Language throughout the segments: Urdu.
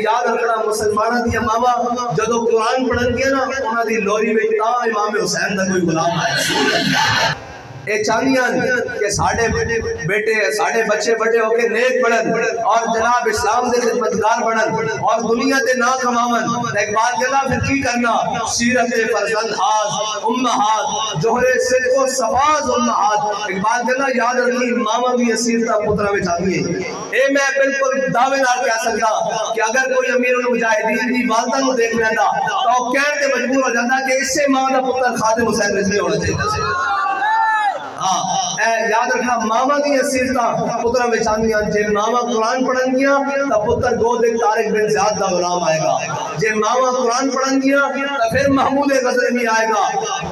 یاد رکھنا مسلمانوں دیا ماوا جدو قرآن پڑھن گیا نا انہوں دی لوری میں تا امام حسین دا کوئی غلام آیا اے چاہیاں کہ ساڑھے بیٹے ساڑھے بچے بڑے ہو کے نیک بڑھن اور جناب اسلام دے خدمتگار بڑھن اور دنیا دے نا کماون اقبال کہنا پھر کی کرنا سیرت فرزند ہاز امہات جوہرے صدق و صفاز امہات اقبال کہنا یاد رکھی ماما بھی اسیرتا پترہ میں چاہیے اے میں بالکل دعوے نال کہہ سکتا کہ اگر کوئی امیر المجاہدین دی والدہ نو دیکھ لیتا تو کہنے کے مجبور ہو جاتا کہ اس سے ماں دا پتر خادم حسین رضوی ہونا چاہیے یاد رکھنا ماما دی اسیرتا پترہ بچانیاں جے ماما قرآن پڑھن گیا تا پتر گود ایک طارق بن زیاد دا غلام آئے گا جے ماما قرآن پڑھن گیا تا پھر محمود غزنوی آئے گا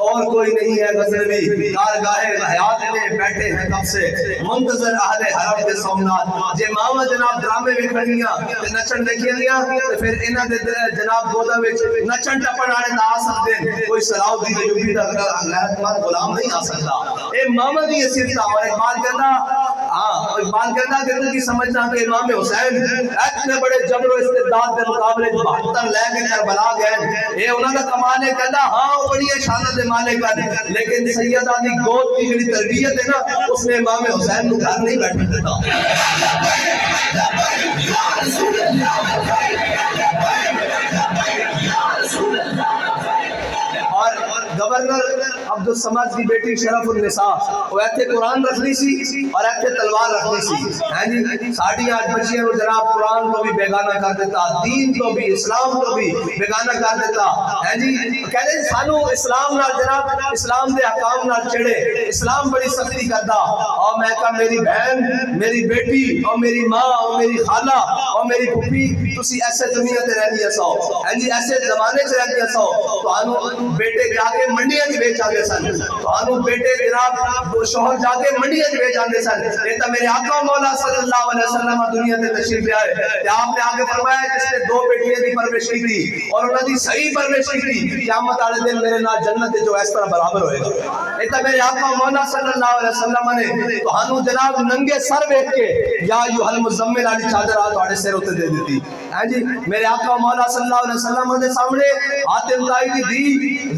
اور کوئی نہیں ہے غزنوی کارگاہ حیات میں بیٹھے ہیں کب سے منتظر اہل حرم کے سومنات جے ماما جناب ڈرامے میں کھڑ گیا تے نچن دیکھیا گیا تے پھر انہاں دے جناب گودا وچ نچن ٹپن والے نہ آ سکتے کوئی صلاح الدین ایوبی دا غیرت مند غلام نہیں آ سکتا اے ماما دی اسیرتا اور اقبال کہنا کہ تو کی سمجھنا کہ امام حسین اتنے بڑے جبر و استعداد کے مقابلے 72 لے کے کربلا گئے یہ انہوں کا کمال ہے کہنا ہاں وہ بڑی شان دے مالک ہیں لیکن سیدہ دی گود کی جڑی تربیت ہے نا اس نے امام حسین کو گھر نہیں بیٹھنے دیتا اور گورنر عبدالصمد کی بیٹی شرف النساء وہ ایتھے قرآن رکھنی سی اور ایتھے تلوار رکھنی سی ساڑھی آج بچیاں کو جناب قرآن کو بھی بیگانہ کر دیتا دین کو بھی اسلام کو بھی بیگانہ کر دیتا کہنے سانو اسلام نال جناب اسلام دے حکام نال چڑھے اسلام بڑی سختی کردا اور میں کہا میری بہن میری بیٹی اور میری ماں اور میری خالہ اور میری پھوپھی تسی ایسے دنیا تے رہنی سو ایسے زمانے سے رہنی سو تو آنو بیٹے جا کے منڈیاں دی بیچ آگے سن تو آنو بیٹے جناب شوہر جا کے منڈیاں دی بیچ آگے سن یہ میرے آقا مولا صلی اللہ علیہ وسلم دنیا تے تشریف لے آئے کہ آپ نے آگے فرمایا جس نے 2 بیٹیاں دی پرورش کی تھی اور انہوں نے صحیح پرورش کی تھی قیامت والے دن میرے نال جنت جو اس طرح برابر ہوئے گا یہ میرے آقا مولا صلی اللہ علیہ وسلم نے تو ہانو جناب ننگے سر بیٹھ کے یا ایھا المزمل والی چادر تواڈے سر تے دے دیتی جی میرے آقا مولا صلی اللہ علیہ وسلم دے سامنے حاتم طائی دی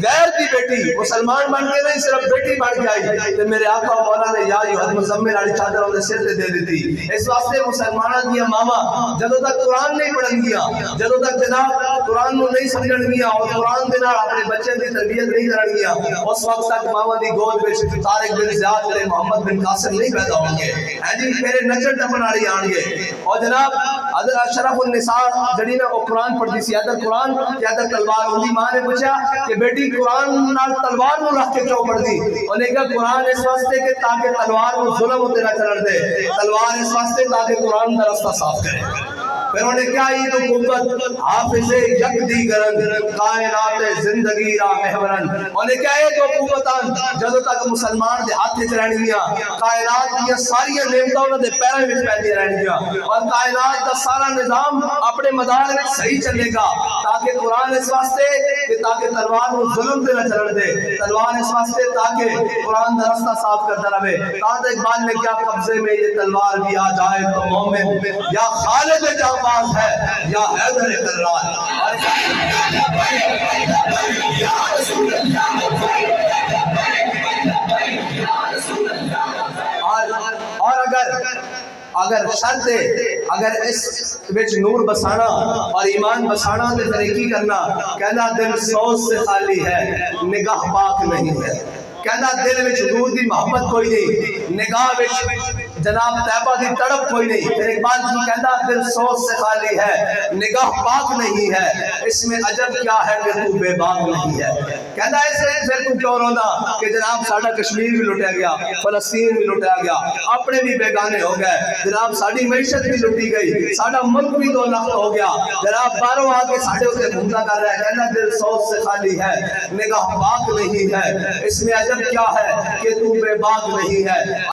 غیر دی بیٹی مسلمان بن کے نہیں صرف بیٹی بن کے آئی تے میرے آقا مولا نے یا ایھا المزمل والی چادر اون دے سر تے دے دیتی اس واسطے مسلماناں دی ماما جدوں تک قرآن نہیں پڑھن گیا جدوں تک جناب قرآن نو نہیں سمجھن گیا اور قرآن دے نال اپنے بچے دی تربیت نہیں کرن گیا اس وقت تک ماما دی گود وچ طارق بن زیاد تے محمد بن قاسم نہیں پیدا ہوں گے جی میرے نچن ٹپن والے آن گے اور جناب حضرت شرف النساء جڑی نا وہ قرآن پڑھتی سی ادھر قرآن کہ ادھر تلوار ہوندی ماں نے پوچھا کہ بیٹی قرآن نال تلوار نو رکھ کے کیوں پڑھدی انہوں نے کہا قرآن اس واسطے کہ تاکہ تلوار کو ظلم ہوتے نہ چلن دے تلوار اس واسطے تاکہ قرآن کا رستہ صاف کرے پھر انہوں نے کیا یہ تو قوت حافظ یک دی گرن کائنات زندگی را محورن انہوں نے کیا یہ تو قوتان جدو تک مسلمان دے ہاتھ چ رہنگیاں کائنات دیا ساری نعمتاں انہوں نے پیراں وچ پیندی رہنگیاں اور کائنات دا سارا نظام اپنے مدار میں صحیح چلے گا تاکہ قرآن اس واسطے کہ تاکہ تلوار کو ظلم دے نہ چلن دے تلوار اس واسطے تاکہ قرآن دا رستہ صاف کرتا رہے قائد اقبال نے کیا قبضے میں یہ تلوار بھی آ جائے تو مومن یا خالد جاں ہے یا حیدر کرار اور اگر شرط ہے اگر اس وچ نور بسانا اور ایمان بسانا تے ترقی کرنا کہنا دل سوز سے خالی ہے نگاہ پاک نہیں ہے کہنا دل وچ نور دی محبت کوئی نہیں نگاہ وچ جناب طیبہ دی تڑپ کوئی نہیں پھر اقبال جی کہنا دل سوز سے خالی ہے نگاہ پاک نہیں ہے اس میں عجب کیا ہے کہ تو بے باک نہیں ہے کہنا ایسے پھر تو کیوں رونا کہ جناب ساڑھا کشمیر بھی لٹیا گیا فلسطین بھی لٹیا گیا اپنے بھی بیگانے ہو گئے جناب ساڑھی معیشت بھی لٹی گئی ساڑھا ملک بھی 2 لخت ہو گیا جناب باروں آگے ساڑھے اسے گھومتا کر رہا ہے کہنا دل سوز سے خالی ہے نگاہ پاک نہیں ہے اس میں عجب کیا ہے کہ تو بے باک نہیں ہے